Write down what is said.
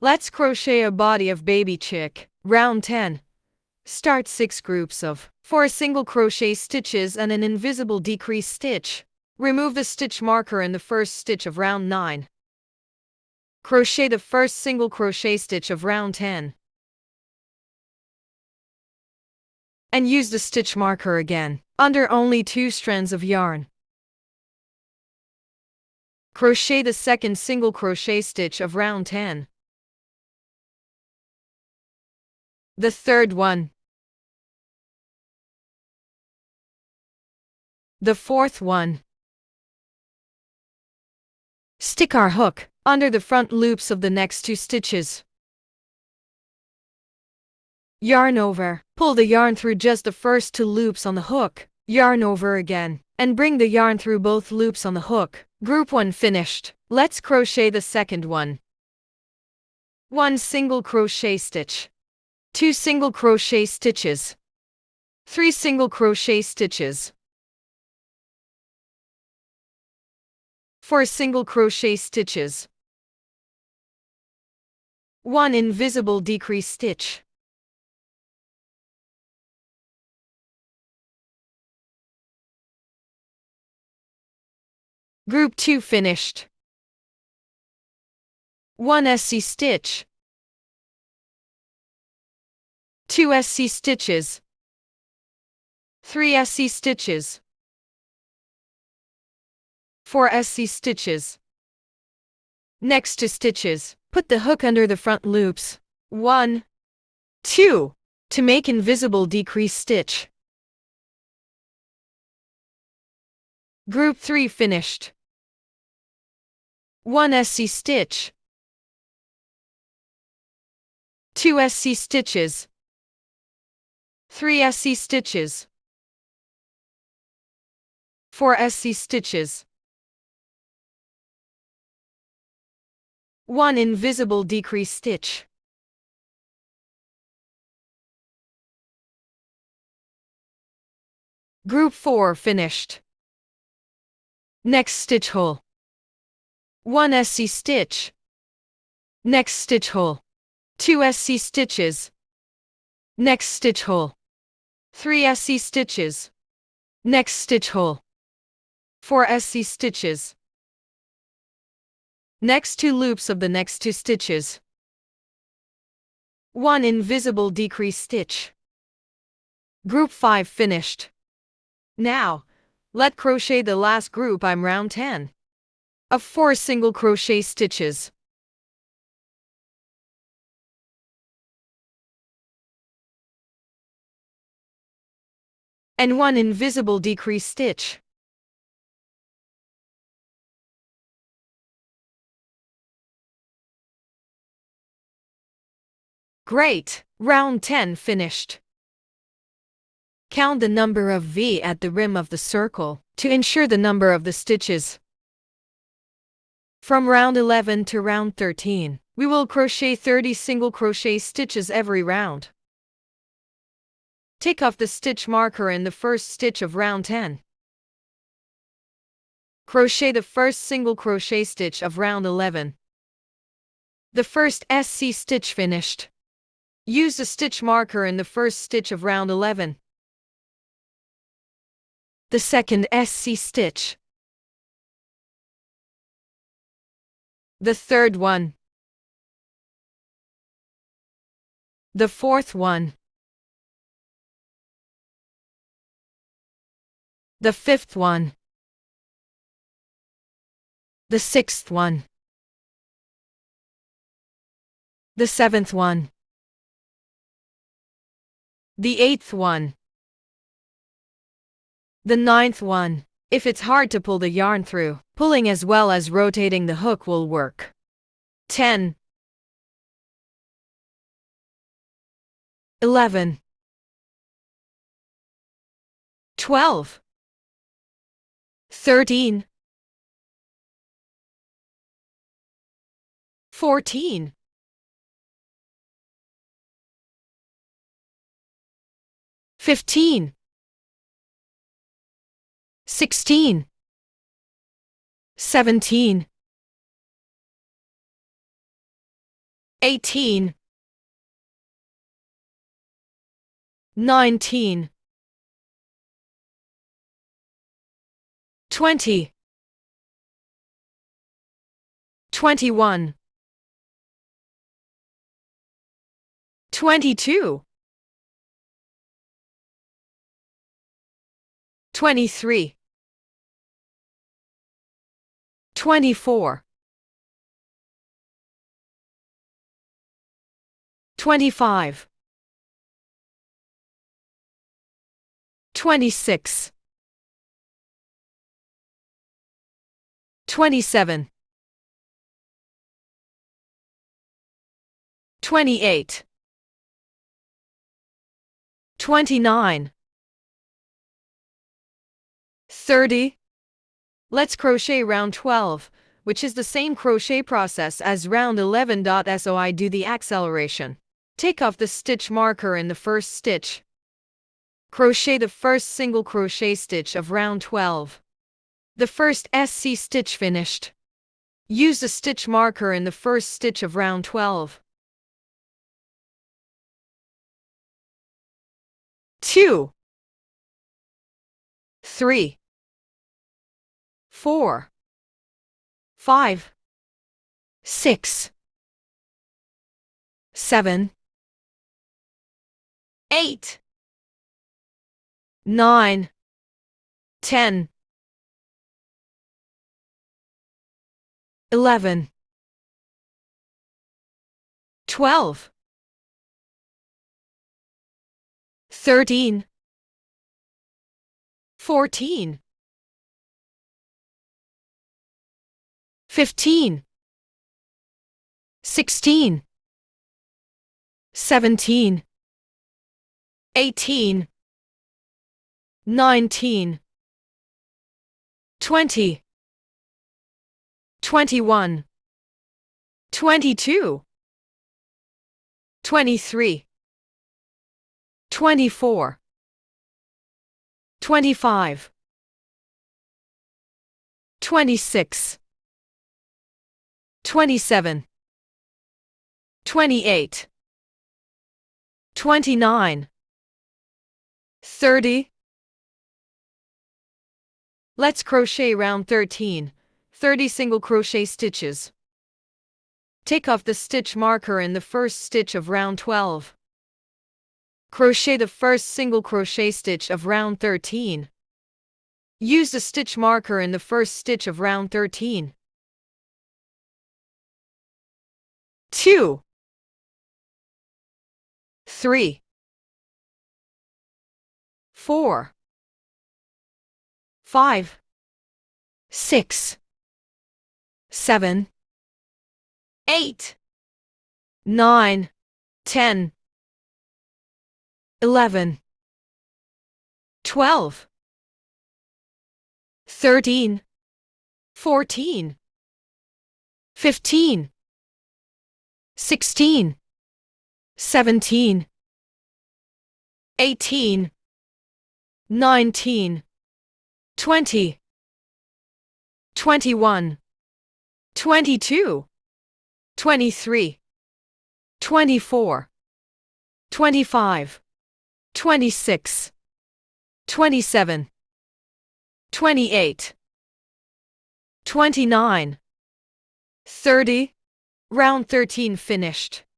Let's crochet a body of baby chick. Round 10. Start 6 groups of 4 single crochet stitches and an invisible decrease stitch. Remove the stitch marker in the first stitch of round 9. Crochet the first single crochet stitch of round 10. And use the stitch marker again, under only 2 strands of yarn. Crochet the second single crochet stitch of round 10. The third one. The fourth one. Stick our hook under the front loops of the next 2 stitches. Yarn over, pull the yarn through just the first 2 loops on the hook, yarn over again, and bring the yarn through both loops on the hook. Group 1 finished. Let's crochet the second one. 1 single crochet stitch, 2 single crochet stitches, 3 single crochet stitches, 4 single crochet stitches, 1 invisible decrease stitch. Group 2 finished. 1 SC stitch, 2 SC stitches, 3 SC stitches, 4 SC stitches. Next 2 stitches, put the hook under the front loops. 1, 2. To make invisible decrease stitch. Group 3 finished. 1 SC stitch, 2 SC stitches, 3 SC stitches, 4 SC stitches, 1 invisible decrease stitch. Group 4 finished. Next stitch hole. 1 SC stitch. Next stitch hole. 2 SC stitches. Next stitch hole. 3 SC stitches. Next stitch hole. 4 SC stitches. Next 2 loops of the next 2 stitches. 1 invisible decrease stitch. Group 5 finished. Now, let's crochet the last group. I'm round 10. Of 4 single crochet stitches. And 1 invisible decrease stitch. Great! Round 10 finished. Count the number of V at the rim of the circle to ensure the number of the stitches. From round 11 to round 13, we will crochet 30 single crochet stitches every round. Take off the stitch marker in the first stitch of round 10. Crochet the first single crochet stitch of round 11. The first SC stitch finished. Use the stitch marker in the first stitch of round 11. The second SC stitch. The third one. The fourth one. The fifth one. The sixth one. The seventh one. The eighth one. The ninth one. If it's hard to pull the yarn through, pulling as well as rotating the hook will work. 10. 11. 12. 13. 14. 15. 16. 17. 18, 19, 20, 21, 22, 23, 24, 25, 26, 27, 28, 29, 30. Let's crochet round 12, which is the same crochet process as round 11. So I do the acceleration. Take off the stitch marker in the first stitch. Crochet the first single crochet stitch of round 12. The first SC stitch finished. Use the stitch marker in the first stitch of round 12. 2, 3, 4, 5, 6, 7, 8, 9, 10, 11, 12, 13, 14, 15, 16, 17, 18, 19, 20, 21, 22, 23, 24, 25, 26, 27, 28, 29, 30. Let's crochet round 13, 30 single crochet stitches. Take off the stitch marker in the first stitch of round 12. Crochet the first single crochet stitch of round 13. Use the stitch marker in the first stitch of round 13. 2, 3, 4, 5, 6, 7, 8, 9, 10, 11, 12, 13, 14, 15, 16, 17, 18, 19, 20, 21, 22, 23, 24, 25, 26, 27, 28, 29, 30. Round 13 finished.